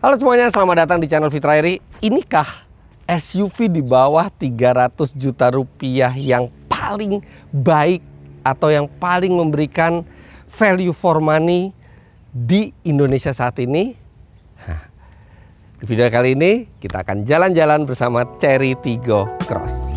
Halo semuanya, selamat datang di channel Fitrairi. Inikah SUV di bawah 300 juta rupiah yang paling baik atau yang paling memberikan value for money di Indonesia saat ini? Di video kali ini kita akan jalan-jalan bersama Chery Tiggo Cross.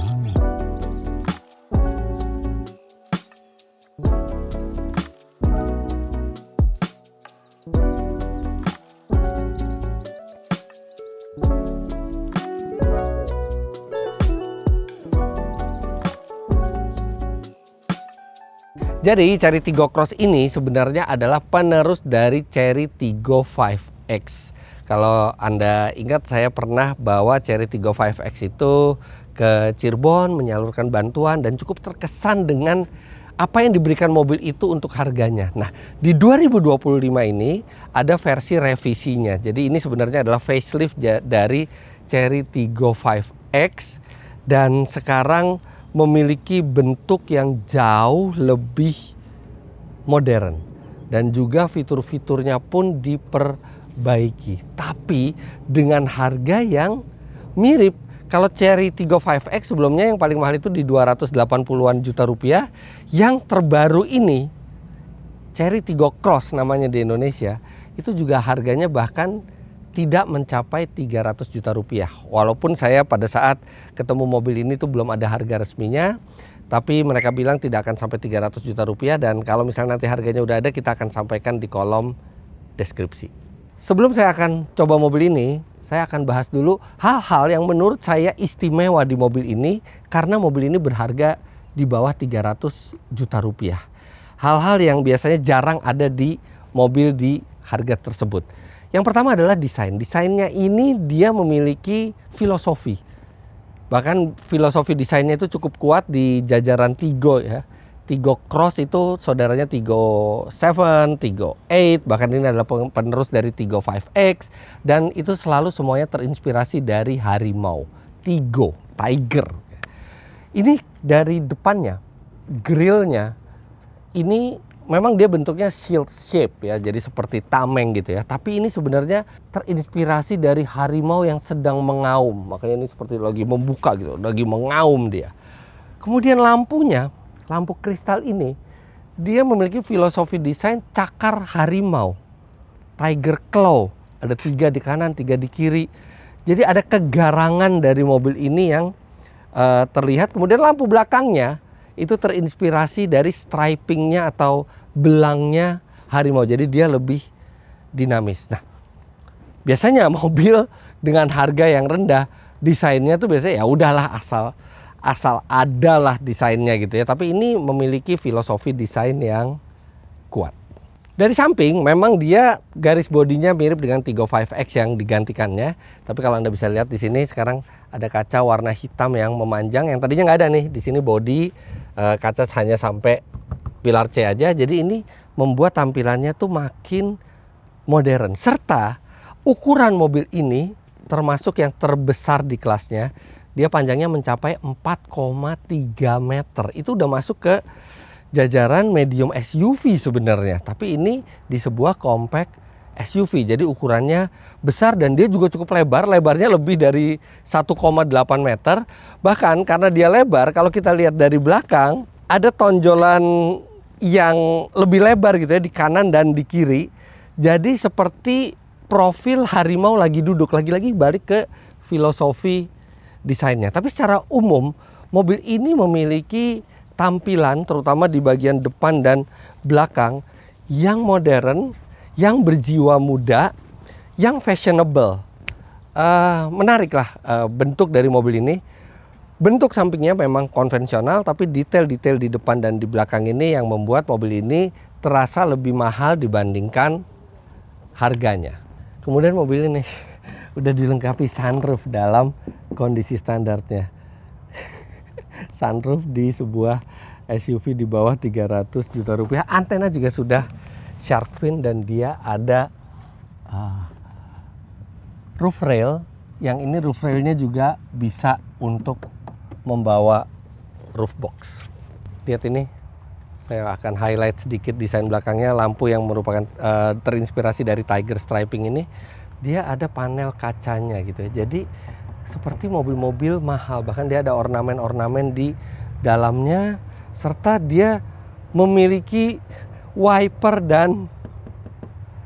Jadi Chery Tiggo Cross ini sebenarnya adalah penerus dari Chery Tiggo 5X. Kalau Anda ingat, saya pernah bawa Chery Tiggo 5X itu ke Cirebon menyalurkan bantuan dan cukup terkesan dengan apa yang diberikan mobil itu untuk harganya. Nah, di 2025 ini ada versi revisinya. Jadi ini sebenarnya adalah facelift dari Chery Tiggo 5X dan sekarang memiliki bentuk yang jauh lebih modern dan juga fitur-fiturnya pun diperbaiki, tapi dengan harga yang mirip. Kalau Chery Tiggo 5X sebelumnya yang paling mahal itu di 280-an juta rupiah, yang terbaru ini Chery Tiggo Cross namanya di Indonesia, itu juga harganya bahkan tidak mencapai 300 juta rupiah. Walaupun saya pada saat ketemu mobil ini tuh belum ada harga resminya, tapi mereka bilang tidak akan sampai 300 juta rupiah, dan kalau misalnya nanti harganya udah ada, kita akan sampaikan di kolom deskripsi. Sebelum saya akan coba mobil ini, saya akan bahas dulu hal-hal yang menurut saya istimewa di mobil ini, karena mobil ini berharga di bawah 300 juta rupiah. Hal-hal yang biasanya jarang ada di mobil di harga tersebut. Yang pertama adalah desain. Desainnya ini dia memiliki filosofi. Bahkan filosofi desainnya itu cukup kuat di jajaran Tiggo ya. Tiggo Cross itu saudaranya Tiggo 7, Tiggo 8, bahkan ini adalah penerus dari Tiggo 5X. Dan itu selalu semuanya terinspirasi dari harimau, Tiggo, Tiger. Ini dari depannya, grillnya ini memang dia bentuknya shield shape ya, jadi seperti tameng gitu ya. Tapi ini sebenarnya terinspirasi dari harimau yang sedang mengaum. Makanya ini seperti lagi membuka gitu, lagi mengaum dia. Kemudian lampunya, lampu kristal ini, dia memiliki filosofi desain cakar harimau, tiger claw. Ada 3 di kanan, 3 di kiri. Jadi ada kegarangan dari mobil ini yang terlihat. Kemudian lampu belakangnya itu terinspirasi dari stripingnya atau belangnya harimau, jadi dia lebih dinamis. Nah, biasanya mobil dengan harga yang rendah, desainnya tuh biasanya ya udahlah asal adalah desainnya gitu ya. Tapi ini memiliki filosofi desain yang kuat. Dari samping memang dia garis bodinya mirip dengan Tiggo 5X yang digantikannya. Tapi kalau Anda bisa lihat di sini sekarang ada kaca warna hitam yang memanjang, yang tadinya nggak ada nih. Di sini bodi kaca hanya sampai pilar C aja. Jadi ini membuat tampilannya tuh makin modern. Serta ukuran mobil ini termasuk yang terbesar di kelasnya. Dia panjangnya mencapai 4,3 meter. Itu udah masuk ke jajaran medium SUV sebenarnya. Tapi ini di sebuah compact SUV. Jadi ukurannya besar dan dia juga cukup lebar. Lebarnya lebih dari 1,8 meter. Bahkan karena dia lebar, kalau kita lihat dari belakang, ada tonjolan yang lebih lebar gitu ya di kanan dan di kiri. Jadi seperti profil harimau lagi duduk. Lagi-lagi balik ke filosofi desainnya. Tapi secara umum mobil ini memiliki tampilan terutama di bagian depan dan belakang yang modern, yang berjiwa muda, yang fashionable. Menarik lah bentuk dari mobil ini. Bentuk sampingnya memang konvensional, tapi detail-detail di depan dan di belakang ini yang membuat mobil ini terasa lebih mahal dibandingkan harganya. Kemudian mobil ini udah dilengkapi sunroof dalam kondisi standarnya. Sunroof di sebuah SUV di bawah 300 juta rupiah. Antena juga sudah shark fin dan dia ada roof rail. Yang ini roof railnya juga bisa untuk membawa roof box. Lihat ini, saya akan highlight sedikit desain belakangnya. Lampu yang merupakan terinspirasi dari tiger striping ini dia ada panel kacanya gitu ya. Jadi seperti mobil-mobil mahal, bahkan dia ada ornamen-ornamen di dalamnya, serta dia memiliki wiper dan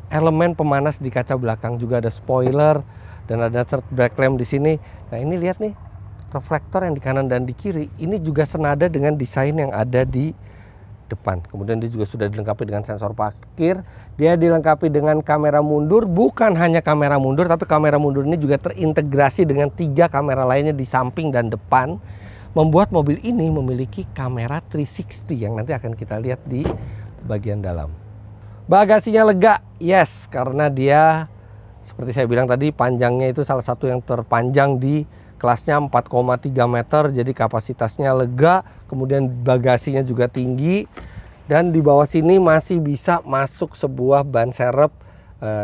elemen pemanas di kaca belakang, juga ada spoiler dan ada third brake lamp di sini. Nah, ini lihat nih, reflektor yang di kanan dan di kiri ini juga senada dengan desain yang ada di depan. Kemudian dia juga sudah dilengkapi dengan sensor parkir, dia dilengkapi dengan kamera mundur. Bukan hanya kamera mundur, tapi kamera mundur ini juga terintegrasi dengan 3 kamera lainnya di samping dan depan, membuat mobil ini memiliki kamera 360 yang nanti akan kita lihat di bagian dalam. Bagasinya lega, yes, karena dia seperti saya bilang tadi, panjangnya itu salah satu yang terpanjang di kelasnya 4,3 meter, jadi kapasitasnya lega, kemudian bagasinya juga tinggi, dan di bawah sini masih bisa masuk sebuah ban serep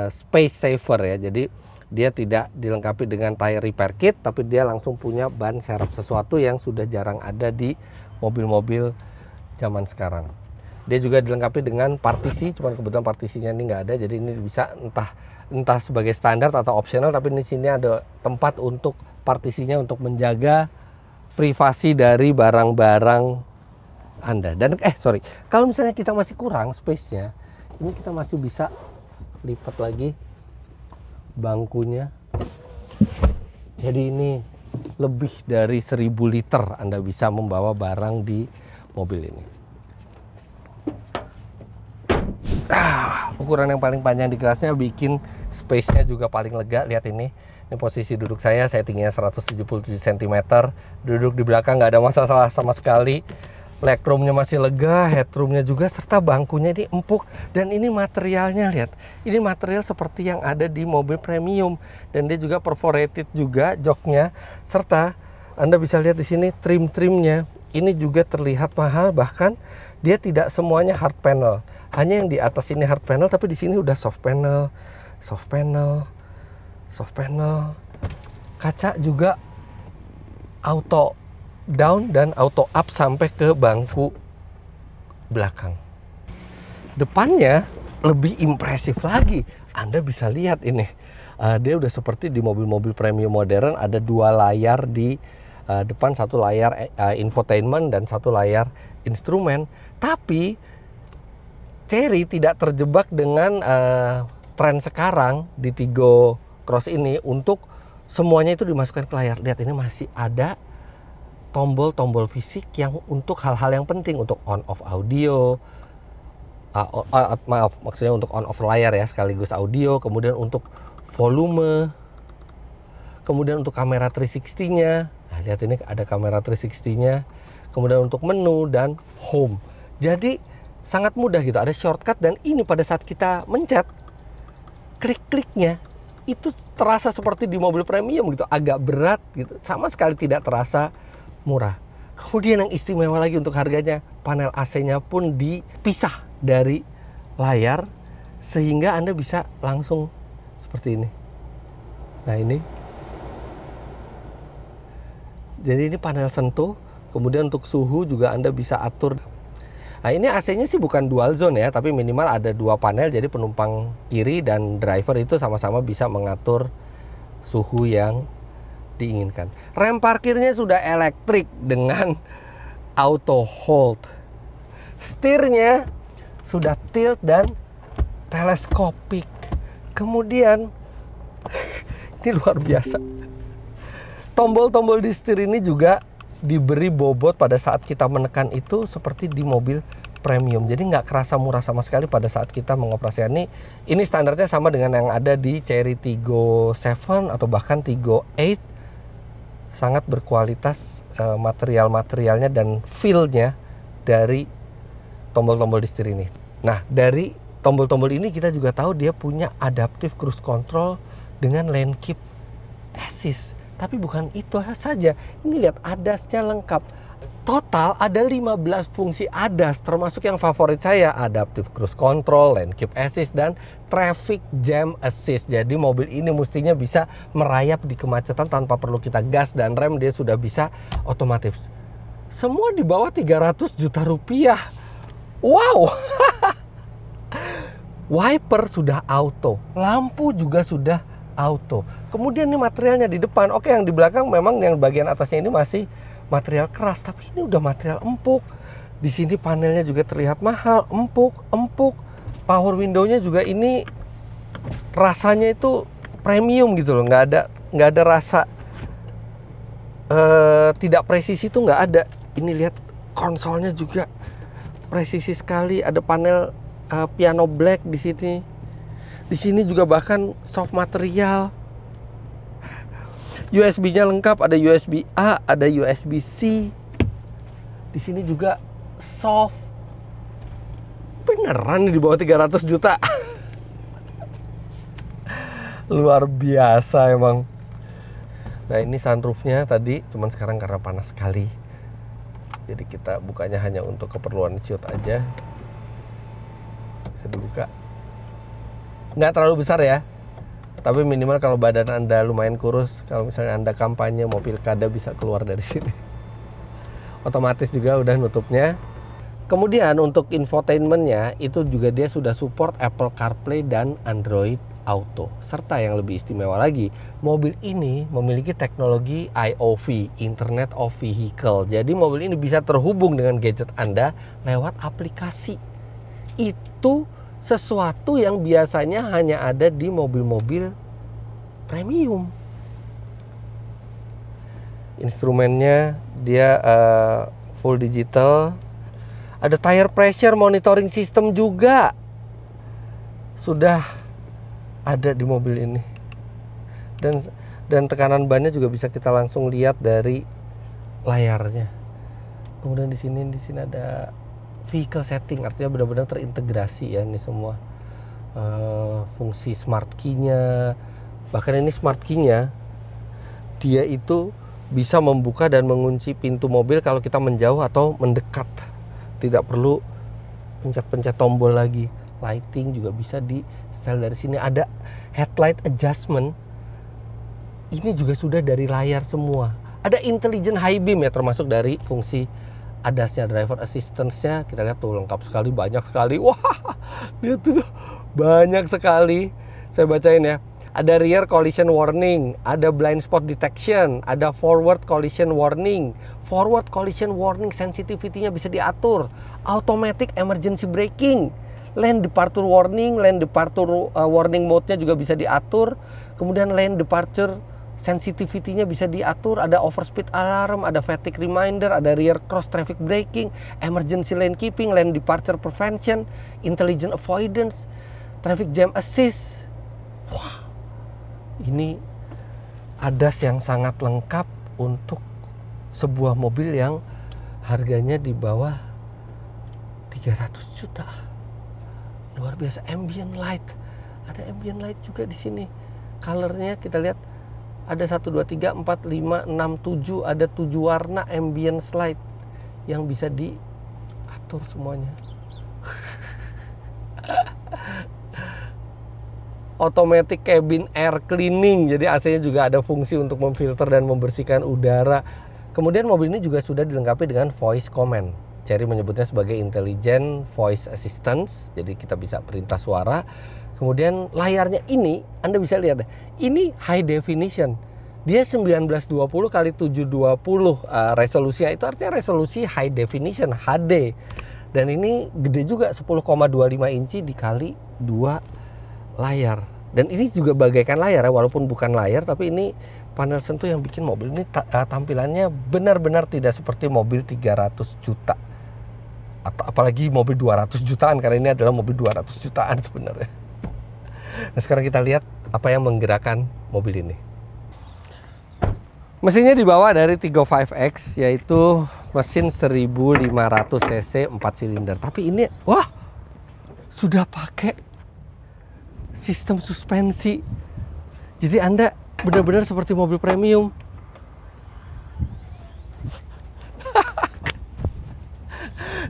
space saver ya. Jadi dia tidak dilengkapi dengan tire repair kit, tapi dia langsung punya ban serep, sesuatu yang sudah jarang ada di mobil-mobil zaman sekarang. Dia juga dilengkapi dengan partisi, cuman kebetulan partisinya ini nggak ada, jadi ini bisa entah sebagai standar atau opsional, tapi di sini ada tempat untuk partisinya untuk menjaga privasi dari barang-barang Anda. Dan kalau misalnya kita masih kurang space-nya, ini kita masih bisa lipat lagi bangkunya. Jadi ini lebih dari 1000 liter Anda bisa membawa barang di mobil ini. Ukuran yang paling panjang di kelasnya bikin space-nya juga paling lega. Lihat ini posisi duduk saya tingginya 177 cm. Duduk di belakang nggak ada masalah sama sekali. Legroomnya masih lega, headroomnya juga, serta bangkunya ini empuk. Dan ini materialnya, lihat, ini material seperti yang ada di mobil premium, dan dia juga perforated juga joknya, serta Anda bisa lihat di sini trim-trimnya ini juga terlihat mahal. Bahkan dia tidak semuanya hard panel, hanya yang di atas ini hard panel, tapi di sini udah soft panel, soft panel, soft panel. Kaca juga auto down dan auto up sampai ke bangku belakang. Depannya lebih impresif lagi. Anda bisa lihat ini, dia udah seperti di mobil-mobil premium modern. Ada 2 layar di depan, satu layar infotainment dan satu layar instrumen. Tapi Chery tidak terjebak dengan tren sekarang di Tigo Cross ini untuk semuanya itu dimasukkan ke layar. Lihat, ini masih ada tombol-tombol fisik yang untuk hal-hal yang penting, untuk on off audio, maksudnya untuk on off layar ya, sekaligus audio, kemudian untuk volume, kemudian untuk kamera 360-nya. Nah, lihat ini ada kamera 360-nya, kemudian untuk menu dan home. Jadi sangat mudah gitu, ada shortcut, dan ini pada saat kita mencet, klik-kliknya itu terasa seperti di mobil premium gitu, agak berat gitu, sama sekali tidak terasa murah. Kemudian yang istimewa lagi untuk harganya, panel AC-nya pun dipisah dari layar sehingga Anda bisa langsung seperti ini. Nah, ini. Jadi ini panel sentuh, kemudian untuk suhu juga Anda bisa atur. Nah, ini AC-nya sih bukan dual zone ya, tapi minimal ada 2 panel, jadi penumpang kiri dan driver itu sama-sama bisa mengatur suhu yang diinginkan. Rem parkirnya sudah elektrik dengan auto hold. Setirnya sudah tilt dan teleskopik. Kemudian ini luar biasa, tombol-tombol di setir ini juga diberi bobot pada saat kita menekan itu seperti di mobil premium. Jadi nggak kerasa murah sama sekali pada saat kita mengoperasikan ini. Ini standarnya sama dengan yang ada di Chery Tiggo 7 atau bahkan Tiggo 8. Sangat berkualitas material-materialnya dan feel-nya dari tombol-tombol di setir ini. Nah, dari tombol-tombol ini kita juga tahu dia punya adaptive cruise control dengan lane keep assist. Tapi bukan itu saja. Ini lihat, ADAS-nya lengkap. Total ada 15 fungsi ADAS, termasuk yang favorit saya, adaptive cruise control, lane keep assist, dan traffic jam assist. Jadi mobil ini mestinya bisa merayap di kemacetan tanpa perlu kita gas dan rem, dia sudah bisa otomatis. Semua di bawah 300 juta rupiah. Wow. Wiper sudah auto, lampu juga sudah Auto. Kemudian nih materialnya di depan, oke, yang di belakang memang yang bagian atasnya ini masih material keras, tapi ini udah material empuk. Di sini panelnya juga terlihat mahal, empuk. Power window-nya juga ini rasanya itu premium gitu loh, nggak ada rasa tidak presisi, itu nggak ada. Ini lihat konsolnya juga presisi sekali, ada panel piano black di sini. Di sini juga bahkan soft material. USB-nya lengkap, ada USB A, ada USB C. Di sini juga soft. Beneran di bawah 300 juta. Luar biasa emang. Nah, ini sunroofnya tadi, cuman sekarang karena panas sekali, jadi kita bukanya hanya untuk keperluan shoot aja. Bisa dibuka. Nggak terlalu besar ya, tapi minimal kalau badan Anda lumayan kurus, kalau misalnya Anda kampanye mau pilkada, bisa keluar dari sini. Otomatis juga udah nutupnya. Kemudian untuk infotainmentnya itu juga dia sudah support Apple CarPlay dan Android Auto. Serta yang lebih istimewa lagi, mobil ini memiliki teknologi IOV, Internet of Vehicle. Jadi mobil ini bisa terhubung dengan gadget Anda lewat aplikasi. Itu sesuatu yang biasanya hanya ada di mobil-mobil premium. Instrumennya dia full digital. Ada tire pressure monitoring system juga sudah ada di mobil ini. Dan tekanan bannya juga bisa kita langsung lihat dari layarnya. Kemudian di sini ada vehicle setting, artinya benar-benar terintegrasi ya ini semua. Fungsi smart key-nya, bahkan ini smart key-nya dia itu bisa membuka dan mengunci pintu mobil kalau kita menjauh atau mendekat, tidak perlu pencet-pencet tombol lagi. Lighting juga bisa di setel dari sini. Ada headlight adjustment, ini juga sudah dari layar semua. Ada intelligent high beam ya, termasuk dari fungsi ADAS-nya, driver assistance-nya. Kita lihat tuh lengkap sekali, banyak sekali. Wah, lihat tuh banyak sekali. Saya bacain ya. Ada rear collision warning, ada blind spot detection, ada forward collision warning. Forward collision warning sensitivity-nya bisa diatur. Automatic emergency braking, lane departure warning, lane departure warning mode-nya juga bisa diatur. Kemudian lane departure sensitivity-nya bisa diatur, ada overspeed alarm, ada fatigue reminder, ada rear cross traffic braking, emergency lane keeping, lane departure prevention, intelligent avoidance, traffic jam assist. Wah, ini ADAS yang sangat lengkap untuk sebuah mobil yang harganya di bawah 300 juta. Luar biasa. Ambient light, ada ambient light juga di sini. Colornya kita lihat ada 1, 2, 3, 4, 5, 6, 7. Ada 7 warna ambient light yang bisa diatur semuanya. Automatic cabin air cleaning, jadi AC-nya juga ada fungsi untuk memfilter dan membersihkan udara. Kemudian mobil ini juga sudah dilengkapi dengan voice command. Chery menyebutnya sebagai intelligent voice assistance, jadi kita bisa perintah suara. Kemudian layarnya ini Anda bisa lihat deh, ini high definition. Dia 1920 x 720 resolusinya, itu artinya resolusi high definition HD. Dan ini gede juga, 10,25 inci dikali 2 layar. Dan ini juga bagaikan layar ya, walaupun bukan layar, tapi ini panel sentuh yang bikin mobil ini tampilannya benar-benar tidak seperti mobil 300 juta. Atau apalagi mobil 200 jutaan, karena ini adalah mobil 200 jutaan sebenarnya. Nah, sekarang kita lihat apa yang menggerakkan mobil ini. Mesinnya dibawa dari Tiggo 5X, yaitu mesin 1500 cc 4 silinder. Tapi ini, wah, sudah pakai sistem suspensi. Jadi Anda benar-benar seperti mobil premium.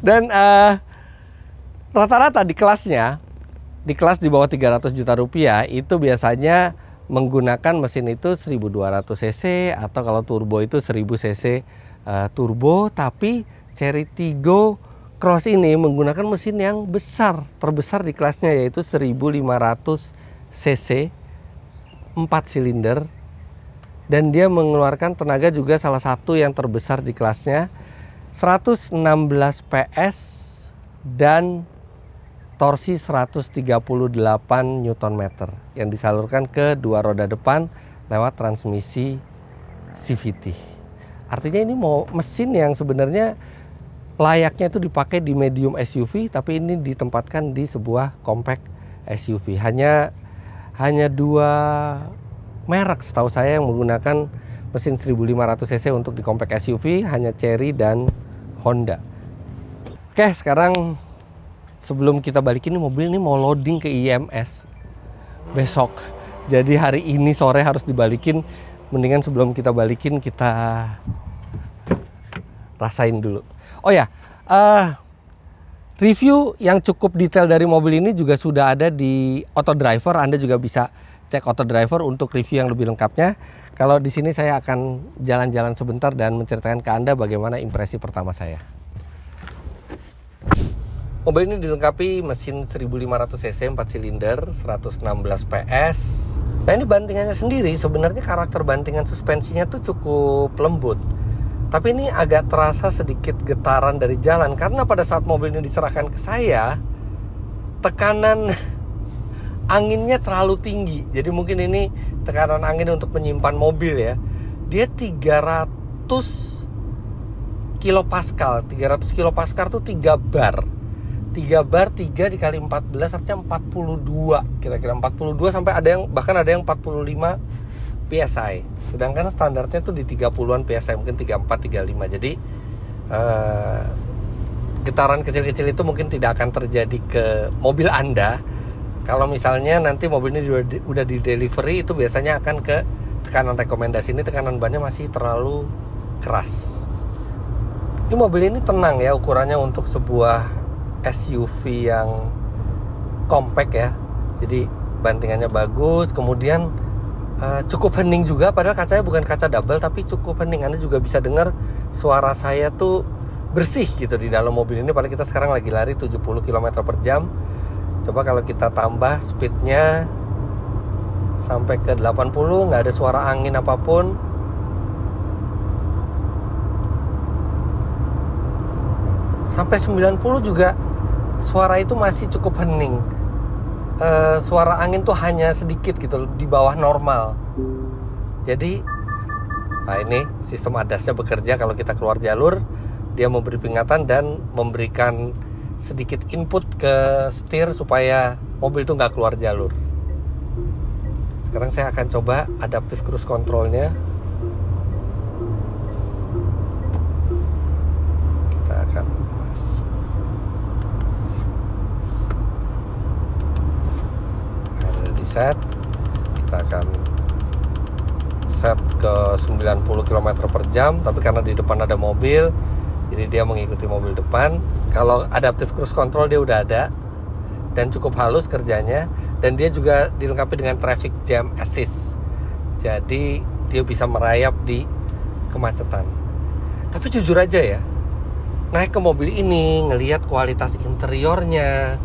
Dan rata-rata di kelasnya, di kelas di bawah 300 juta rupiah itu biasanya menggunakan mesin itu 1200 cc atau kalau turbo itu 1000 cc turbo. Tapi Chery Tiggo Cross ini menggunakan mesin yang besar, terbesar di kelasnya, yaitu 1500 cc 4 silinder, dan dia mengeluarkan tenaga juga salah satu yang terbesar di kelasnya, 116 PS dan torsi 138 Nm yang disalurkan ke dua roda depan lewat transmisi CVT. Artinya ini mau mesin yang sebenarnya layaknya itu dipakai di medium SUV, tapi ini ditempatkan di sebuah compact SUV. Hanya dua merek setahu saya yang menggunakan mesin 1500 cc untuk di compact SUV, hanya Chery dan Honda. Oke, sekarang sebelum kita balik ini, mobil ini mau loading ke IMS besok. Jadi hari ini sore harus dibalikin. Mendingan sebelum kita balikin kita rasain dulu. Oh ya, review yang cukup detail dari mobil ini juga sudah ada di Auto Driver. Anda juga bisa cek Auto Driver untuk review yang lebih lengkapnya. Kalau di sini saya akan jalan-jalan sebentar dan menceritakan ke Anda bagaimana impresi pertama saya. Mobil ini dilengkapi mesin 1500 cc 4 silinder, 116 PS. Nah, ini bantingannya sendiri, sebenarnya karakter bantingan suspensinya tuh cukup lembut. Tapi ini agak terasa sedikit getaran dari jalan, karena pada saat mobil ini diserahkan ke saya, tekanan anginnya terlalu tinggi. Jadi mungkin ini tekanan angin untuk menyimpan mobil ya. Dia 300 kilopascal. 300 kilopascal tuh 3 bar. 3 bar 3 dikali 14 artinya 42. Kira-kira 42 sampai bahkan ada yang 45 PSI. Sedangkan standarnya tuh di 30-an PSI, mungkin 34, 35. Jadi getaran kecil-kecil itu mungkin tidak akan terjadi ke mobil Anda. Kalau misalnya nanti mobil ini udah di delivery, itu biasanya akan ke tekanan rekomendasi. Ini tekanan bannya masih terlalu keras. Ini mobil ini tenang ya, ukurannya untuk sebuah SUV yang compact ya. Jadi bantingannya bagus, kemudian cukup hening juga. Padahal kacanya bukan kaca double, tapi cukup hening. Anda juga bisa dengar suara saya tuh bersih gitu di dalam mobil ini. Padahal kita sekarang lagi lari 70 km per jam. Coba kalau kita tambah speednya sampai ke 80, nggak ada suara angin apapun. Sampai 90 juga suara itu masih cukup hening. Suara angin tuh hanya sedikit gitu, di bawah normal. Jadi, nah ini sistem ADAS-nya bekerja. Kalau kita keluar jalur, dia memberi peringatan dan memberikan sedikit input ke setir supaya mobil itu nggak keluar jalur. Sekarang saya akan coba adaptive cruise control-nya. Kita akan masuk. Ada di set. Kita akan set ke 90 km per jam. Tapi karena di depan ada mobil, jadi dia mengikuti mobil depan. Kalau adaptive cruise control dia udah ada dan cukup halus kerjanya, dan dia juga dilengkapi dengan traffic jam assist. Jadi dia bisa merayap di kemacetan. Tapi jujur aja ya, naik ke mobil ini, ngelihat kualitas interiornya,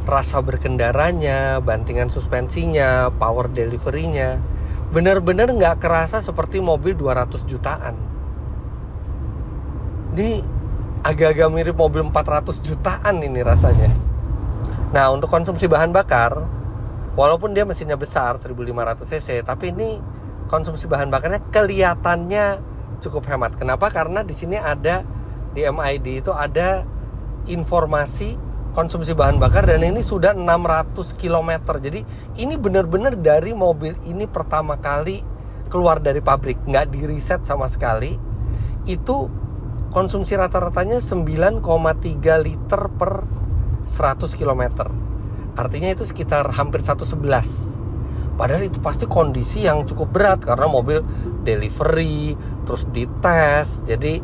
rasa berkendaranya, bantingan suspensinya, power delivery-nya, benar-benar nggak kerasa seperti mobil 200 jutaan. Ini agak-agak mirip mobil 400 jutaan ini rasanya. Nah, untuk konsumsi bahan bakar, walaupun dia mesinnya besar 1500 cc, tapi ini konsumsi bahan bakarnya kelihatannya cukup hemat. Kenapa? Karena di sini ada, di MID itu ada informasi konsumsi bahan bakar, dan ini sudah 600 km. Jadi ini benar-benar dari mobil ini pertama kali keluar dari pabrik, nggak di reset sama sekali. Itu konsumsi rata-ratanya 9,3 liter per 100 km. Artinya itu sekitar hampir 111. Padahal itu pasti kondisi yang cukup berat karena mobil delivery, terus dites. Jadi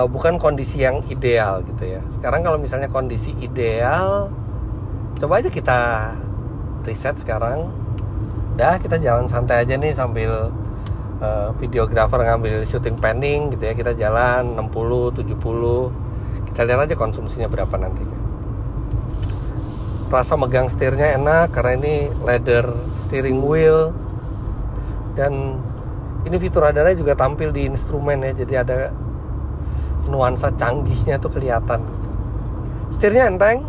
bukan kondisi yang ideal gitu ya. Sekarang kalau misalnya kondisi ideal, coba aja kita reset sekarang. Dah, kita jalan santai aja nih sambil videographer ngambil shooting panning gitu ya. Kita jalan 60, 70. Kita lihat aja konsumsinya berapa nantinya. Rasa megang setirnya enak karena ini leather steering wheel. Dan ini fitur radarnya juga tampil di instrumen ya, jadi ada nuansa canggihnya tuh kelihatan. Setirnya enteng,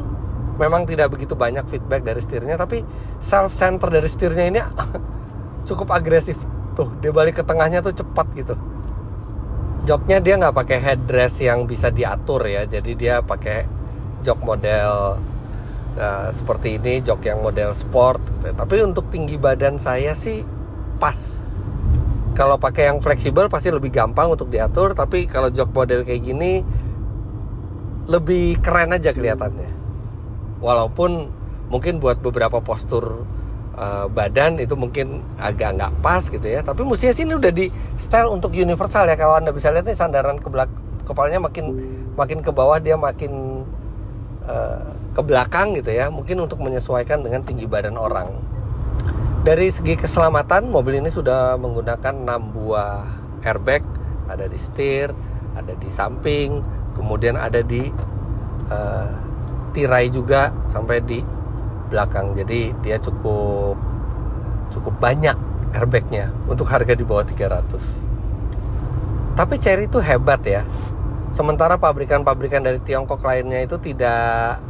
memang tidak begitu banyak feedback dari setirnya, tapi self center dari setirnya ini cukup agresif. Tuh, dia balik ke tengahnya tuh cepat gitu. Joknya dia nggak pakai headrest yang bisa diatur ya, jadi dia pakai jok model seperti ini, jok yang model sport gitu. Tapi untuk tinggi badan saya sih pas. Kalau pakai yang fleksibel pasti lebih gampang untuk diatur, tapi kalau jok model kayak gini lebih keren aja kelihatannya. Walaupun mungkin buat beberapa postur badan itu mungkin agak nggak pas gitu ya, tapi mestinya sini udah di style untuk universal ya. Kalau Anda bisa lihat nih, sandaran kepalanya makin ke bawah, dia makin ke belakang gitu ya, mungkin untuk menyesuaikan dengan tinggi badan orang. Dari segi keselamatan, mobil ini sudah menggunakan 6 buah airbag, ada di setir, ada di samping, kemudian ada di tirai juga sampai di belakang. Jadi dia cukup banyak airbagnya untuk harga di bawah 300. Tapi Chery itu hebat ya. Sementara pabrikan-pabrikan dari Tiongkok lainnya itu tidak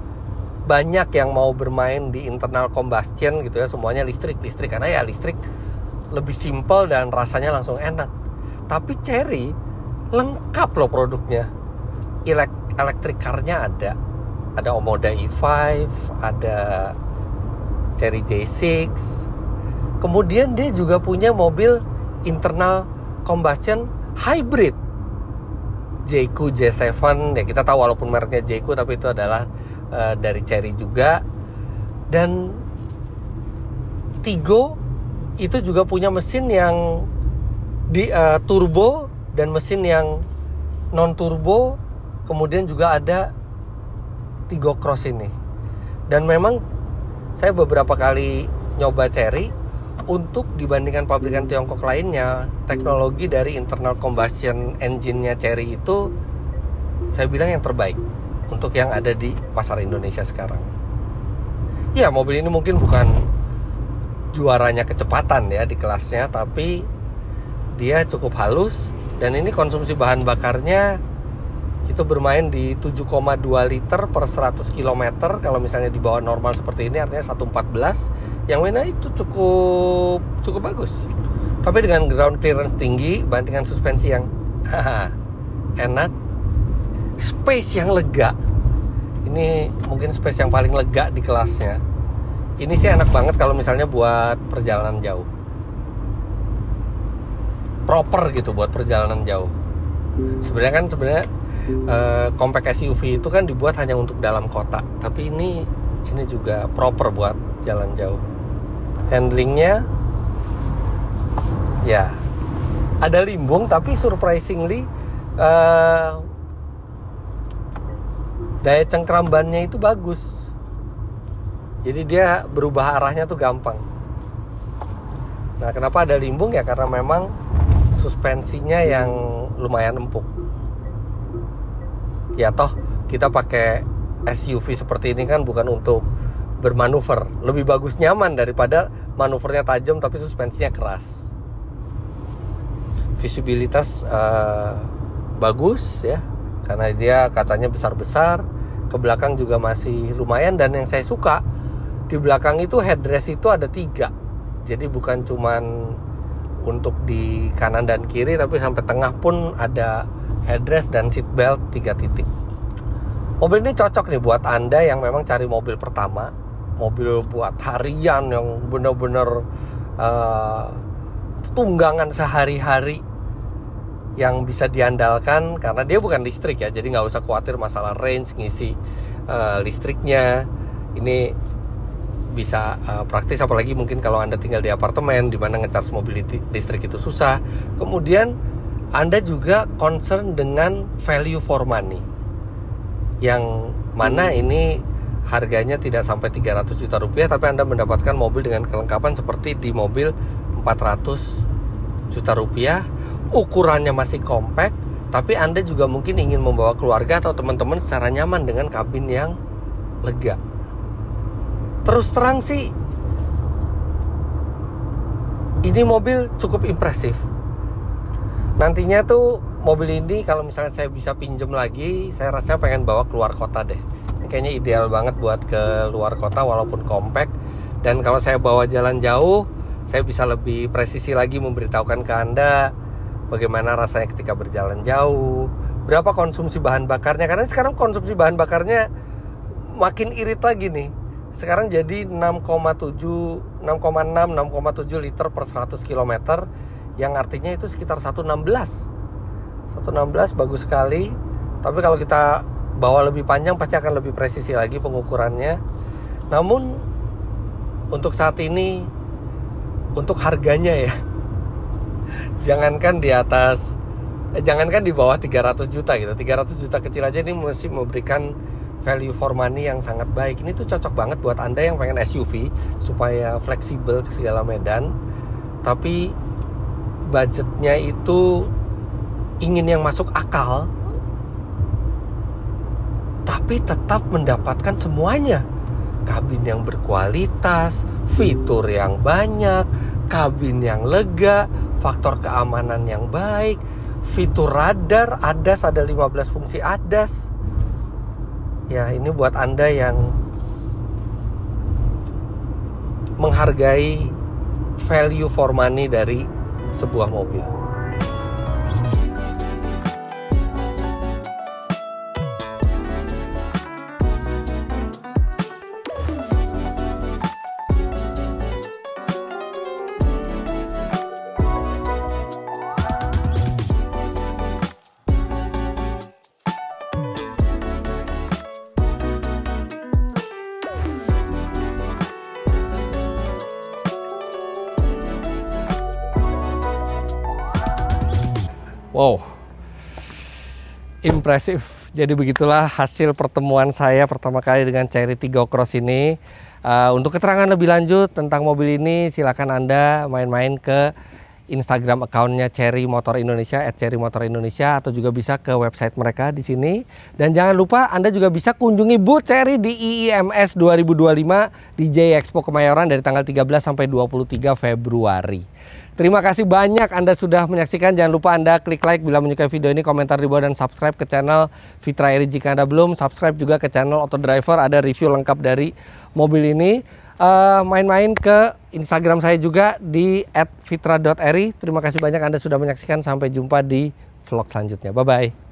banyak yang mau bermain di internal combustion gitu ya, semuanya listrik karena ya listrik lebih simple dan rasanya langsung enak. Tapi Chery lengkap loh produknya. Electric car-nya ada Omoda E5, ada Chery J6. Kemudian dia juga punya mobil internal combustion hybrid Jayco J7 ya, kita tahu walaupun mereknya Jayco tapi itu adalah dari Chery juga. Dan Tigo itu juga punya mesin yang di turbo dan mesin yang non turbo. Kemudian juga ada Tigo Cross ini. Dan memang saya beberapa kali nyoba Chery, untuk dibandingkan pabrikan Tiongkok lainnya, teknologi dari internal combustion engine-nya Chery itu saya bilang yang terbaik untuk yang ada di pasar Indonesia sekarang. Ya, mobil ini mungkin bukan juaranya kecepatan ya di kelasnya, tapi dia cukup halus. Dan ini konsumsi bahan bakarnya itu bermain di 7,2 liter per 100 km. Kalau misalnya di bawah normal seperti ini artinya 114. Yang mana itu cukup bagus. Tapi dengan ground clearance tinggi, bantingan suspensi yang enak, space yang lega. Ini mungkin space yang paling lega di kelasnya. Ini sih enak banget kalau misalnya buat perjalanan jauh. Proper gitu buat perjalanan jauh. Sebenarnya compact SUV itu kan dibuat hanya untuk dalam kota, tapi ini juga proper buat jalan jauh. Handlingnya ya ada limbung, tapi surprisingly daya cengkram bannya itu bagus. Jadi dia berubah arahnya tuh gampang. Nah, kenapa ada limbung ya? Karena memang suspensinya yang lumayan empuk. Ya toh kita pakai SUV seperti ini kan bukan untuk bermanuver. Lebih bagus nyaman daripada manuvernya tajam tapi suspensinya keras. Visibilitas bagus ya, karena dia kacanya besar-besar. Ke belakang juga masih lumayan. Dan yang saya suka, di belakang itu headrest itu ada 3. Jadi bukan cuman untuk di kanan dan kiri, tapi sampai tengah pun ada headrest dan seat belt 3 titik. Mobil ini cocok nih buat Anda yang memang cari mobil pertama, mobil buat harian yang benar-benar tunggangan sehari-hari yang bisa diandalkan, karena dia bukan listrik ya, jadi nggak usah khawatir masalah range ngisi listriknya. Ini bisa praktis, apalagi mungkin kalau Anda tinggal di apartemen di mana ngecas mobil listrik itu susah. Kemudian Anda juga concern dengan value for money, yang mana ini harganya tidak sampai 300 juta rupiah, tapi Anda mendapatkan mobil dengan kelengkapan seperti di mobil 400 juta rupiah. Ukurannya masih compact, tapi Anda juga mungkin ingin membawa keluarga atau teman-teman secara nyaman dengan kabin yang lega. Terus terang sih, Ini mobil cukup impresif. Nantinya tuh mobil ini kalau misalnya saya bisa pinjem lagi, saya rasanya pengen bawa keluar kota deh. Ini kayaknya ideal banget buat ke luar kota walaupun compact. Dan kalau saya bawa jalan jauh, saya bisa lebih presisi lagi memberitahukan ke Anda bagaimana rasanya ketika berjalan jauh, berapa konsumsi bahan bakarnya. Karena sekarang konsumsi bahan bakarnya makin irit lagi nih. Sekarang jadi 6,7 liter per 100 km, yang artinya itu sekitar 116 bagus sekali. Tapi kalau kita bawa lebih panjang pasti akan lebih presisi lagi pengukurannya. Namun untuk saat ini, untuk harganya ya, jangankan di bawah 300 juta gitu. 300 juta kecil aja ini masih memberikan value for money yang sangat baik. Ini tuh cocok banget buat Anda yang pengen SUV supaya fleksibel ke segala medan, tapi budgetnya itu ingin yang masuk akal, tapi tetap mendapatkan semuanya. Kabin yang berkualitas, fitur yang banyak, kabin yang lega, faktor keamanan yang baik, fitur radar, ADAS, ada 15 fungsi ADAS. Ya, ini buat Anda yang menghargai value for money dari sebuah mobil. Wow, impresif. Jadi begitulah hasil pertemuan saya pertama kali dengan Chery Tiggo Cross ini. Untuk keterangan lebih lanjut tentang mobil ini, silakan Anda main-main ke Instagram account-nya Chery Motor Indonesia @cherymotorindonesia, atau juga bisa ke website mereka di sini. Dan jangan lupa Anda juga bisa kunjungi booth Chery di IIMS 2025 di Jaya Expo Kemayoran dari tanggal 13 sampai 23 Februari. Terima kasih banyak Anda sudah menyaksikan. Jangan lupa Anda klik like bila menyukai video ini, komentar di bawah, dan subscribe ke channel Fitra Eri jika Anda belum. Subscribe juga ke channel Auto Driver, ada review lengkap dari mobil ini. Main-main ke Instagram saya juga di @fitra.eri. Terima kasih banyak Anda sudah menyaksikan. Sampai jumpa di vlog selanjutnya. Bye-bye.